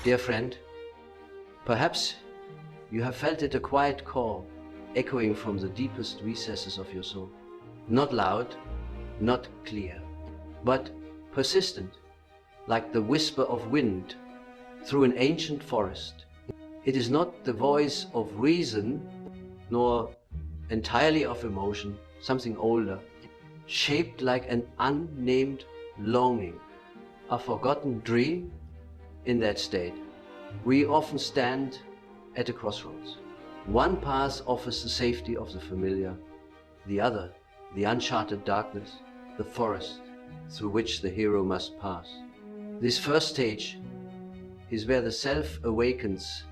Dear friend, perhaps you have felt it, a quiet call echoing from the deepest recesses of your soul. Not loud, not clear, but persistent, like the whisper of wind through an ancient forest. It is not the voice of reason, nor entirely of emotion, something older, shaped like an unnamed longing, a forgotten dream. In that state, we often stand at a crossroads. One path offers the safety of the familiar, the other, the uncharted darkness, the forest through which the hero must pass. This first stage is where the self awakens,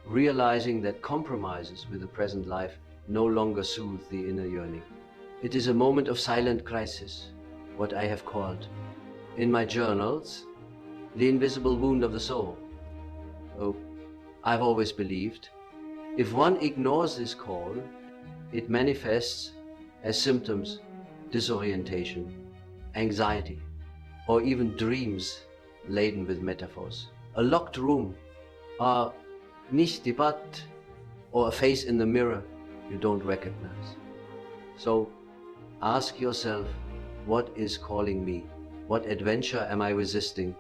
realizing that compromises with the present life no longer soothe the inner yearning. It is a moment of silent crisis, what I have called, in my journals, the invisible wound of the soul. Oh, I've always believed, if one ignores this call, it manifests as symptoms, disorientation, anxiety, or even dreams laden with metaphors. A locked room, a nicht debat, or a face in the mirror you don't recognize. So ask yourself, what is calling me? What adventure am I resisting?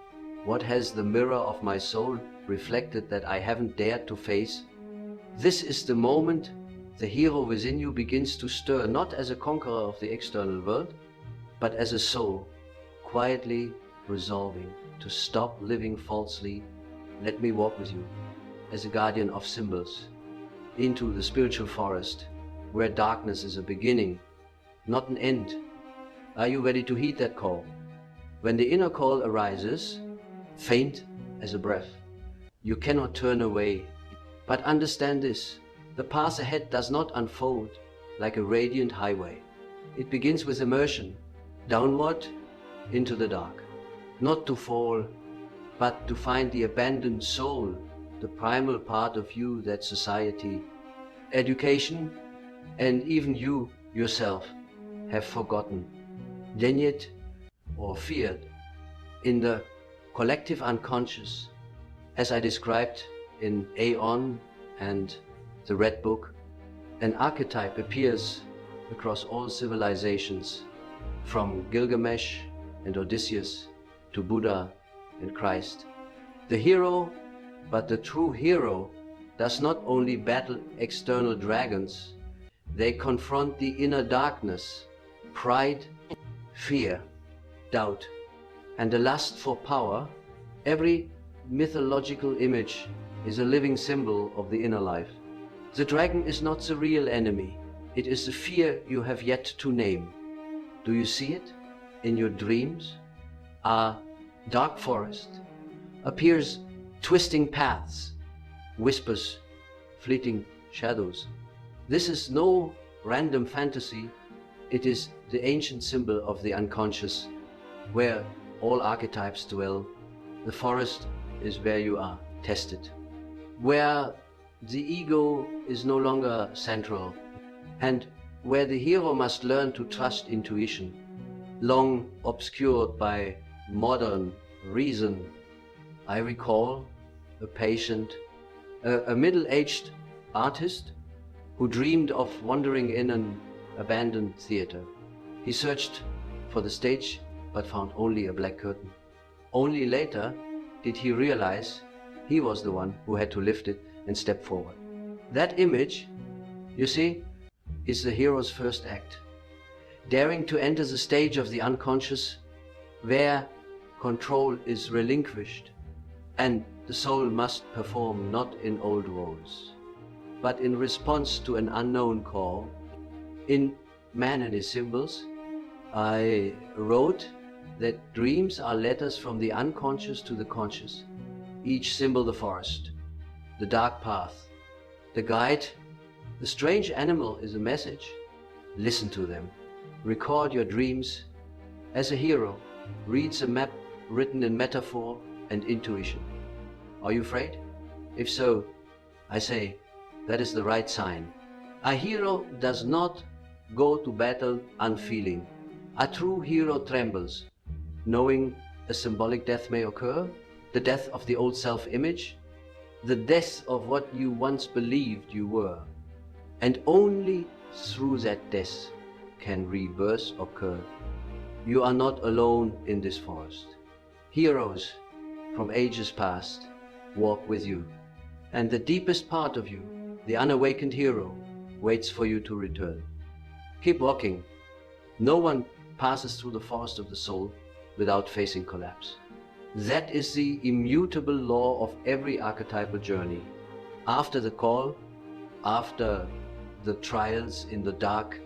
What has the mirror of my soul reflected that I haven't dared to face? This is the moment the hero within you begins to stir, not as a conqueror of the external world, but as a soul, quietly resolving to stop living falsely. Let me walk with you as a guardian of symbols into the spiritual forest, where darkness is a beginning, not an end. Are you ready to heed that call? When the inner call arises, faint as a breath, you cannot turn away. But understand this, the path ahead does not unfold like a radiant highway. It begins with immersion, downward into the dark. Not to fall, but to find the abandoned soul, the primal part of you that society, education, and even you yourself have forgotten, denied or feared. In the collective unconscious, as I described in Aeon and the Red Book, an archetype appears across all civilizations, from Gilgamesh and Odysseus to Buddha and Christ. The hero, but the true hero, does not only battle external dragons, they confront the inner darkness, pride, fear, doubt, and the lust for power. Every mythological image is a living symbol of the inner life. The dragon is not the real enemy. It is the fear you have yet to name. Do you see it in your dreams? A dark forest appears, twisting paths, whispers, fleeting shadows. This is no random fantasy. It is the ancient symbol of the unconscious, where all archetypes dwell. The forest is where you are tested, where the ego is no longer central, and where the hero must learn to trust intuition, long obscured by modern reason. I recall a patient, a middle-aged artist who dreamed of wandering in an abandoned theater. He searched for the stage, but found only a black curtain. Only later did he realize he was the one who had to lift it and step forward. That image, you see, is the hero's first act, daring to enter the stage of the unconscious where control is relinquished and the soul must perform not in old roles, but in response to an unknown call. In Man and His Symbols, I wrote that dreams are letters from the unconscious to the conscious. Each symbol the forest, the dark path, the guide. The strange animal is a message. Listen to them. Record your dreams as a hero reads a map written in metaphor and intuition. Are you afraid? If so, I say, that is the right sign. A hero does not go to battle unfeeling. A true hero trembles, knowing a symbolic death may occur, the death of the old self-image, the death of what you once believed you were. And only through that death can rebirth occur. You are not alone in this forest. Heroes from ages past walk with you. And the deepest part of you, the unawakened hero, waits for you to return. Keep walking. No one passes through the forest of the soul without facing collapse. That is the immutable law of every archetypal journey. After the call, after the trials in the dark,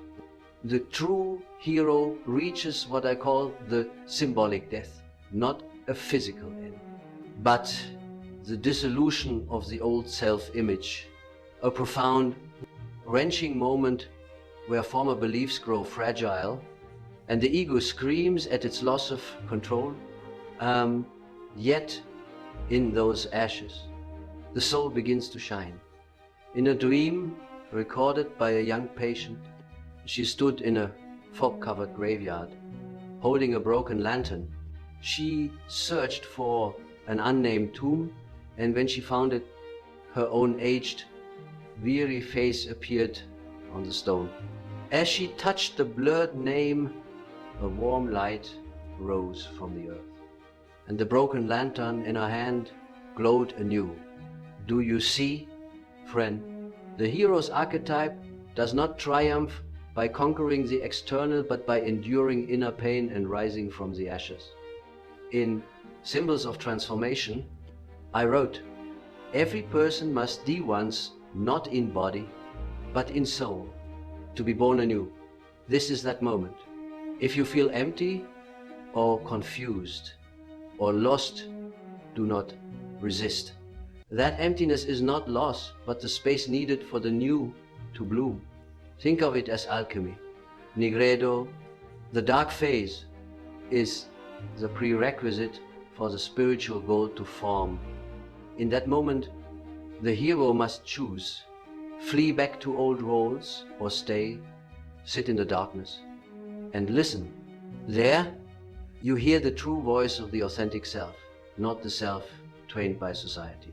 the true hero reaches what I call the symbolic death, not a physical end, but the dissolution of the old self-image, a profound, wrenching moment where former beliefs grow fragile and the ego screams at its loss of control. Yet, in those ashes, the soul begins to shine. In a dream recorded by a young patient, she stood in a fog-covered graveyard, holding a broken lantern. She searched for an unnamed tomb, and when she found it, her own aged, weary face appeared on the stone. As she touched the blurred name, a warm light rose from the earth, and the broken lantern in her hand glowed anew. Do you see, friend? The hero's archetype does not triumph by conquering the external, but by enduring inner pain and rising from the ashes. In Symbols of Transformation, I wrote, every person must die once, not in body, but in soul, to be born anew. This is that moment. If you feel empty or confused or lost, do not resist. That emptiness is not loss, but the space needed for the new to bloom. Think of it as alchemy. Nigredo, the dark phase, is the prerequisite for the spiritual gold to form. In that moment, the hero must choose: flee back to old roles or stay, sit in the darkness, and listen. There, you hear the true voice of the authentic self, not the self trained by society,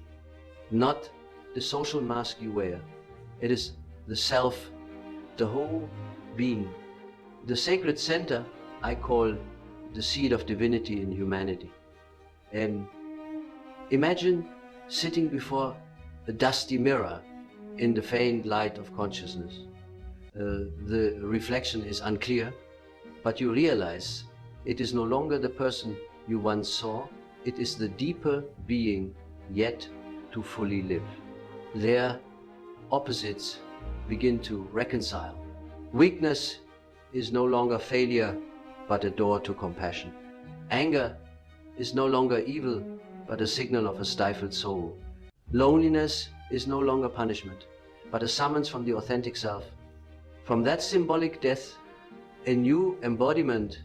not the social mask you wear. It is the self, the whole being. The sacred center I call the seed of divinity in humanity. And imagine sitting before a dusty mirror in the faint light of consciousness. The reflection is unclear, but you realize it is no longer the person you once saw. It is the deeper being yet to fully live. Their opposites begin to reconcile. Weakness is no longer failure, but a door to compassion. Anger is no longer evil, but a signal of a stifled soul. Loneliness is no longer punishment, but a summons from the authentic self. From that symbolic death, a new embodiment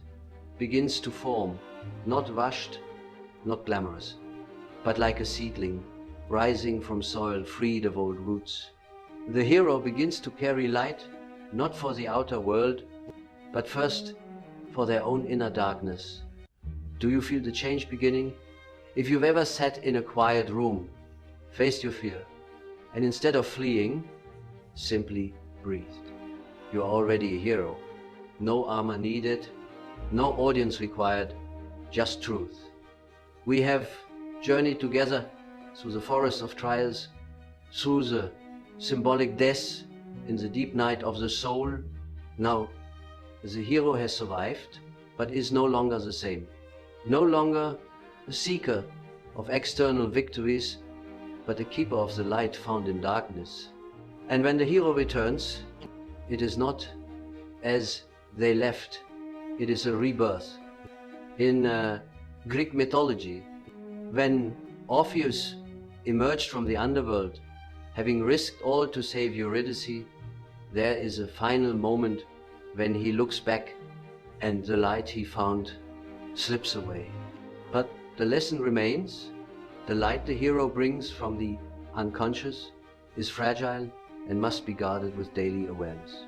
begins to form, not rushed, not glamorous, but like a seedling rising from soil freed of old roots. The hero begins to carry light, not for the outer world, but first for their own inner darkness. Do you feel the change beginning? If you've ever sat in a quiet room, faced your fear, and instead of fleeing, simply breathed, you're already a hero. No armor needed, no audience required, just truth. We have journeyed together through the forest of trials, through the symbolic death in the deep night of the soul. Now, the hero has survived, but is no longer the same. No longer a seeker of external victories, but a keeper of the light found in darkness. And when the hero returns, it is not as they left, it is a rebirth. In Greek mythology, when Orpheus emerged from the underworld, having risked all to save Eurydice, there is a final moment when he looks back and the light he found slips away. But the lesson remains. The light the hero brings from the unconscious is fragile and must be guarded with daily awareness.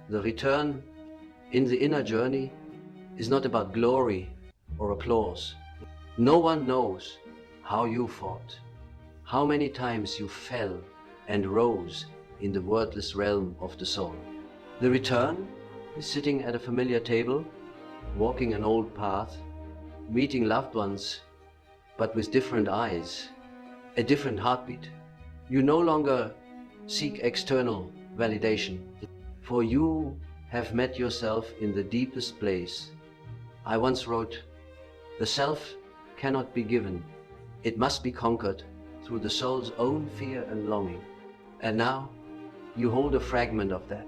The return in the inner journey is not about glory or applause. No one knows how you fought, how many times you fell and rose in the wordless realm of the soul. The return is sitting at a familiar table, walking an old path, meeting loved ones, but with different eyes, a different heartbeat. You no longer seek external validation, for you have met yourself in the deepest place. I once wrote, "The self cannot be given. It must be conquered through the soul's own fear and longing." And now you hold a fragment of that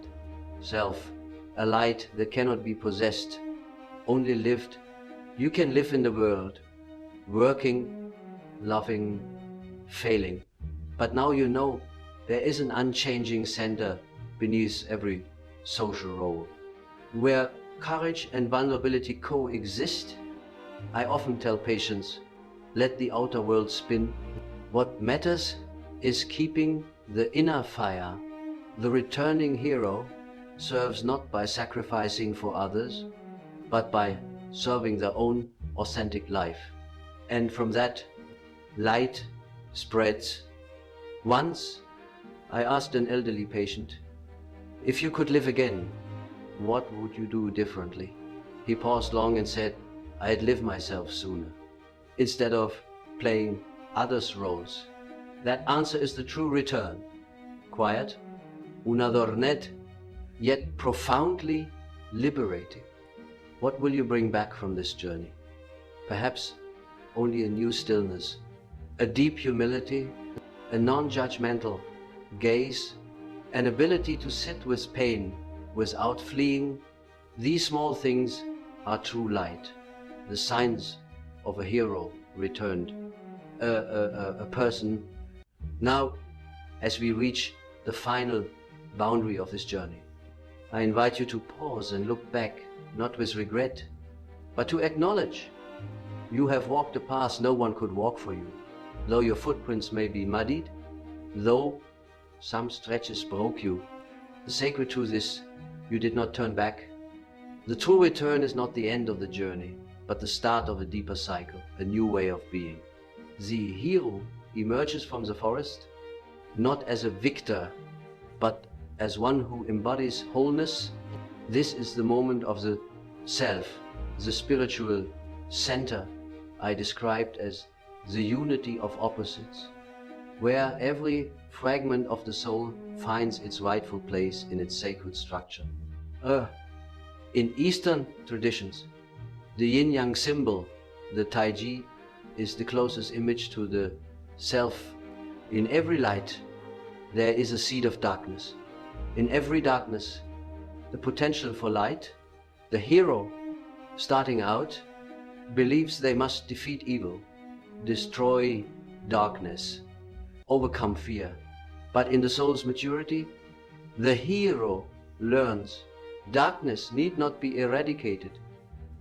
self, a light that cannot be possessed, only lived. You can live in the world, working, loving, failing. But now you know there is an unchanging center beneath every social role, where courage and vulnerability coexist. I often tell patients, let the outer world spin. What matters is keeping the inner fire. The returning hero serves not by sacrificing for others, but by serving their own authentic life. And from that, light spreads. Once, I asked an elderly patient, if you could live again, what would you do differently? He paused long and said, I'd live myself sooner, instead of playing others' roles. That answer is the true return. Quiet, unadorned, yet profoundly liberating. What will you bring back from this journey? Perhaps only a new stillness, a deep humility, a non-judgmental gaze, an ability to sit with pain without fleeing. These small things are true light, the signs of a hero returned, a person. Now, as we reach the final boundary of this journey, I invite you to pause and look back, not with regret, but to acknowledge you have walked a path no one could walk for you. Though your footprints may be muddied, though some stretches broke you, the sacred truth is you did not turn back. The true return is not the end of the journey, but the start of a deeper cycle, a new way of being. The hero emerges from the forest not as a victor, but as one who embodies wholeness. This is the moment of the self, the spiritual center I described as the unity of opposites, where every fragment of the soul finds its rightful place in its sacred structure. In Eastern traditions, the yin-yang symbol, the taiji, is the closest image to the self. In every light, there is a seed of darkness. In every darkness, the potential for light. The hero, starting out, believes they must defeat evil, destroy darkness, overcome fear. But in the soul's maturity, the hero learns darkness need not be eradicated,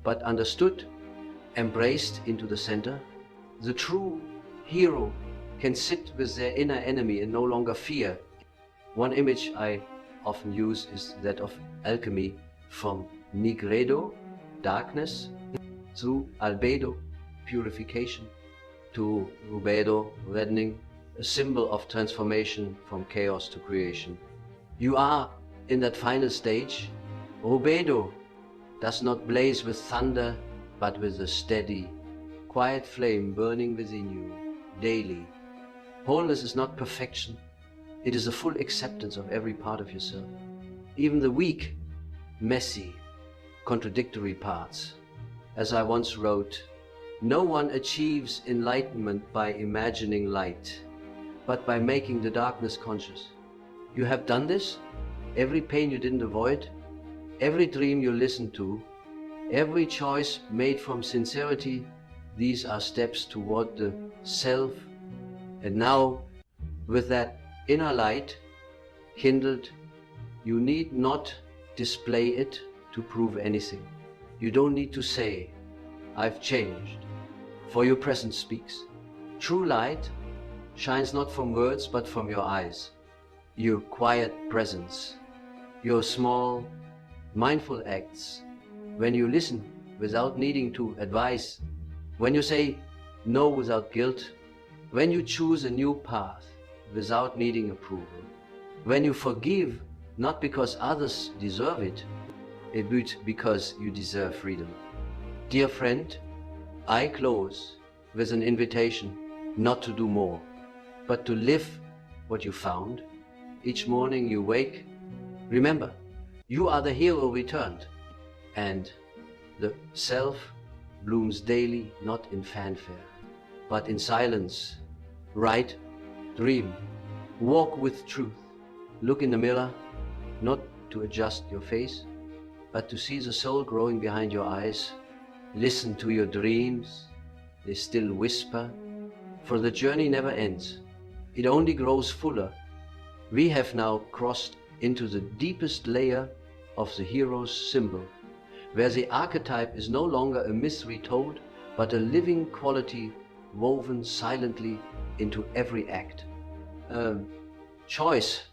but understood, embraced into the center. The true hero can sit with their inner enemy and no longer fear. One image I often use is that of alchemy, from nigredo, darkness, through albedo, purification, to rubedo, reddening, a symbol of transformation from chaos to creation. You are in that final stage. Rubedo does not blaze with thunder, but with a steady, quiet flame burning within you, daily. Wholeness is not perfection. It is a full acceptance of every part of yourself, even the weak, messy, contradictory parts. As I once wrote, no one achieves enlightenment by imagining light, but by making the darkness conscious. You have done this. Every pain you didn't avoid, every dream you listened to, every choice made from sincerity, these are steps toward the self. And now, with that inner light kindled, you need not display it to prove anything. You don't need to say, I've changed, for your presence speaks. True light shines not from words, but from your eyes, your quiet presence, your small, mindful acts. When you listen without needing to advise, when you say no without guilt, when you choose a new path without needing approval, when you forgive not because others deserve it, but because you deserve freedom. Dear friend, I close with an invitation not to do more, but to live what you found. Each morning you wake, remember, you are the hero returned, and the self blooms daily, not in fanfare, but in silence. Write, dream, walk with truth. Look in the mirror, not to adjust your face, but to see the soul growing behind your eyes. Listen to your dreams, they still whisper, for the journey never ends. It only grows fuller. We have now crossed into the deepest layer of the hero's symbol, where the archetype is no longer a myth retold, but a living quality woven silently into every act. Choice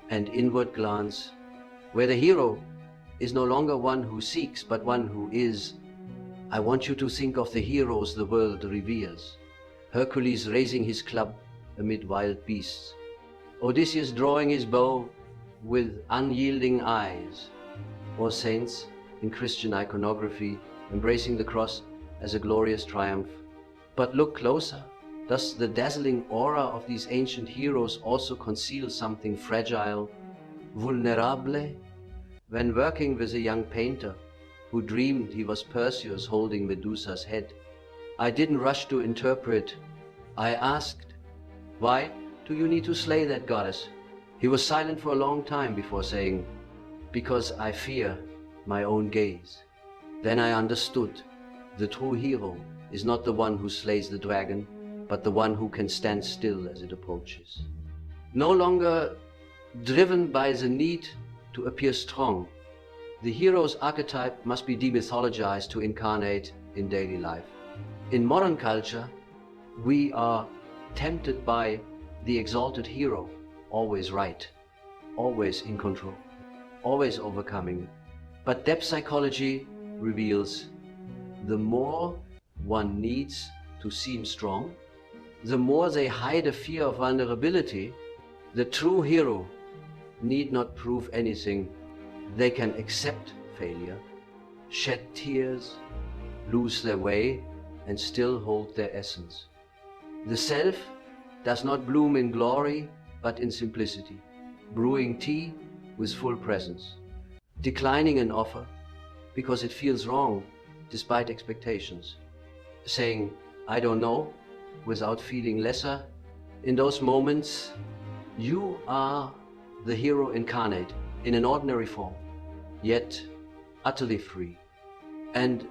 and inward glance, where the hero is no longer one who seeks, but one who is. I want you to think of the heroes the world reveres. Hercules raising his club amid wild beasts. Odysseus drawing his bow with unyielding eyes. Or saints in Christian iconography embracing the cross as a glorious triumph. But look closer. Does the dazzling aura of these ancient heroes also conceal something fragile, vulnerable? When working with a young painter who dreamed he was Perseus holding Medusa's head, I didn't rush to interpret. I asked, why do you need to slay that goddess? He was silent for a long time before saying, because I fear my own gaze. Then I understood. The true hero is not the one who slays the dragon, but the one who can stand still as it approaches. No longer driven by the need to appear strong, the hero's archetype must be demythologized to incarnate in daily life. In modern culture, we are tempted by the exalted hero, always right, always in control, always overcoming. But depth psychology reveals the more one needs to seem strong, the more they hide a fear of vulnerability. The true hero need not prove anything. They can accept failure, shed tears, lose their way, and still hold their essence. The self does not bloom in glory, but in simplicity, brewing tea with full presence, declining an offer because it feels wrong despite expectations, saying, I don't know, without feeling lesser. In those moments, you are the hero incarnate in an ordinary form, yet utterly free. And,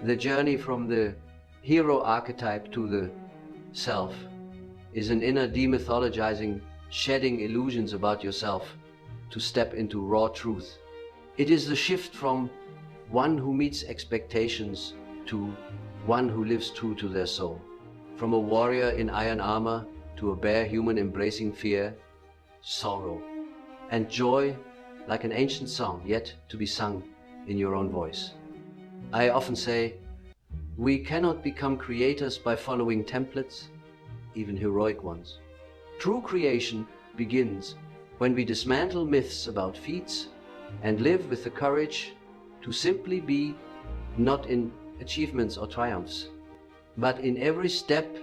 the journey from the hero archetype to the self is an inner demythologizing, shedding illusions about yourself to step into raw truth. It is the shift from one who meets expectations to one who lives true to their soul. From a warrior in iron armor to a bare human embracing fear, sorrow, and joy like an ancient song yet to be sung in your own voice. I often say, we cannot become creators by following templates, even heroic ones. True creation begins when we dismantle myths about feats and live with the courage to simply be, not in achievements or triumphs, but in every step,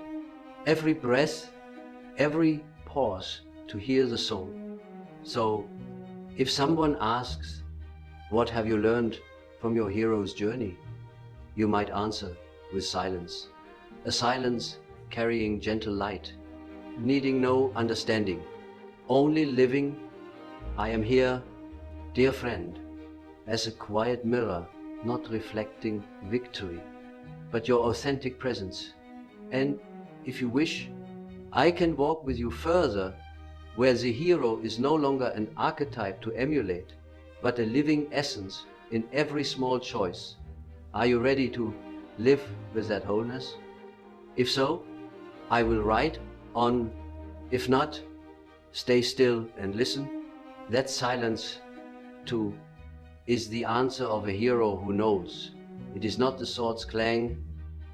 every breath, every pause to hear the soul. So, if someone asks, what have you learned from your hero's journey? You might answer with silence. A silence carrying gentle light, needing no understanding, only living. I am here, dear friend, as a quiet mirror, not reflecting victory, but your authentic presence. And if you wish, I can walk with you further, where the hero is no longer an archetype to emulate, but a living essence in every small choice. Are you ready to live with that wholeness? If so, I will write on. If not, stay still and listen. That silence, too, is the answer of a hero who knows. It is not the sword's clang,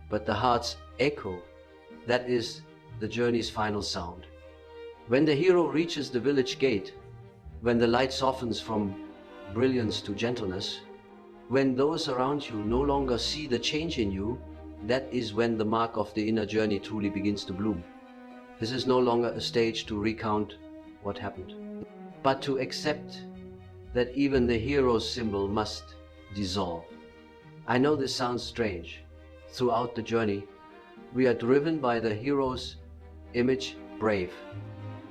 but the heart's echo That is the journey's final sound. When the hero reaches the village gate, when the light softens from brilliance to gentleness, when those around you no longer see the change in you, that is when the mark of the inner journey truly begins to bloom. This is no longer a stage to recount what happened, but to accept that even the hero's symbol must dissolve. I know this sounds strange. Throughout the journey, we are driven by the hero's image: brave,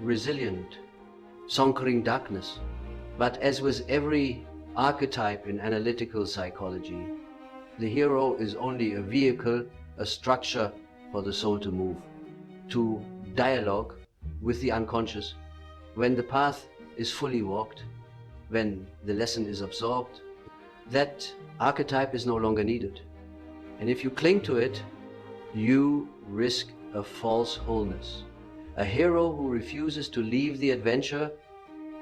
resilient, conquering darkness. But as with every archetype in analytical psychology, the hero is only a vehicle, a structure for the soul to move, to dialogue with the unconscious. When the path is fully walked, when the lesson is absorbed, that archetype is no longer needed. And if you cling to it, you risk a false wholeness. A hero who refuses to leave the adventure,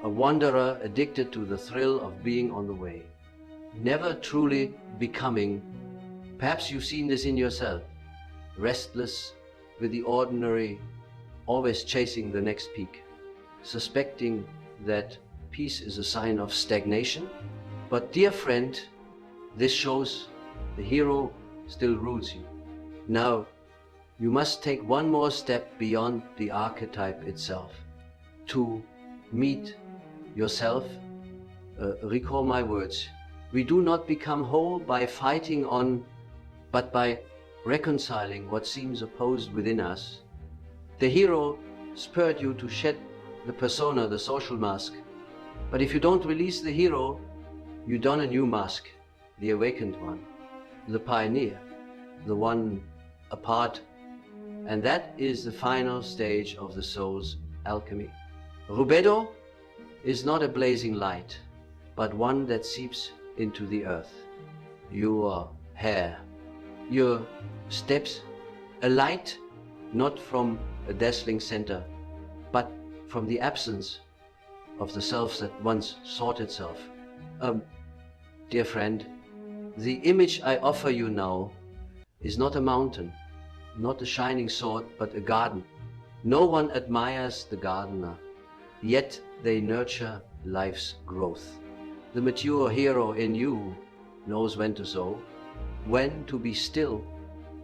a wanderer addicted to the thrill of being on the way, never truly becoming. Perhaps you've seen this in yourself, restless with the ordinary, always chasing the next peak, suspecting that peace is a sign of stagnation. But dear friend, this shows the hero still rules you. Now, you must take one more step beyond the archetype itself. To meet yourself, recall my words. We do not become whole by fighting on, but by reconciling what seems opposed within us. The hero spurred you to shed the persona, the social mask. But if you don't release the hero, you don a new mask, the awakened one, the pioneer, the one apart. And that is the final stage of the soul's alchemy. Rubedo is not a blazing light, but one that seeps into the earth. Your hair, your steps, a light not from a dazzling center, but from the absence of the self that once sought itself. Dear friend, the image I offer you now is not a mountain, not a shining sword, but a garden. No one admires the gardener, yet they nurture life's growth. The mature hero in you knows when to sow, when to be still,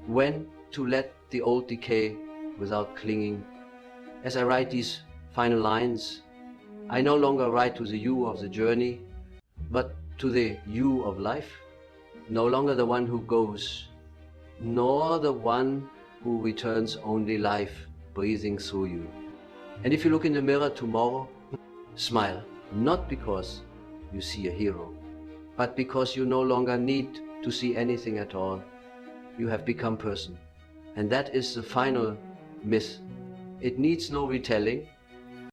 when to let the old decay without clinging. As I write these final lines, I no longer write to the you of the journey, but to the you of life. No longer the one who goes, nor the one who returns, only life breathing through you. And if you look in the mirror tomorrow, smile, not because you see a hero, but because you no longer need to see anything at all. You have become person. And that is the final myth. It needs no retelling.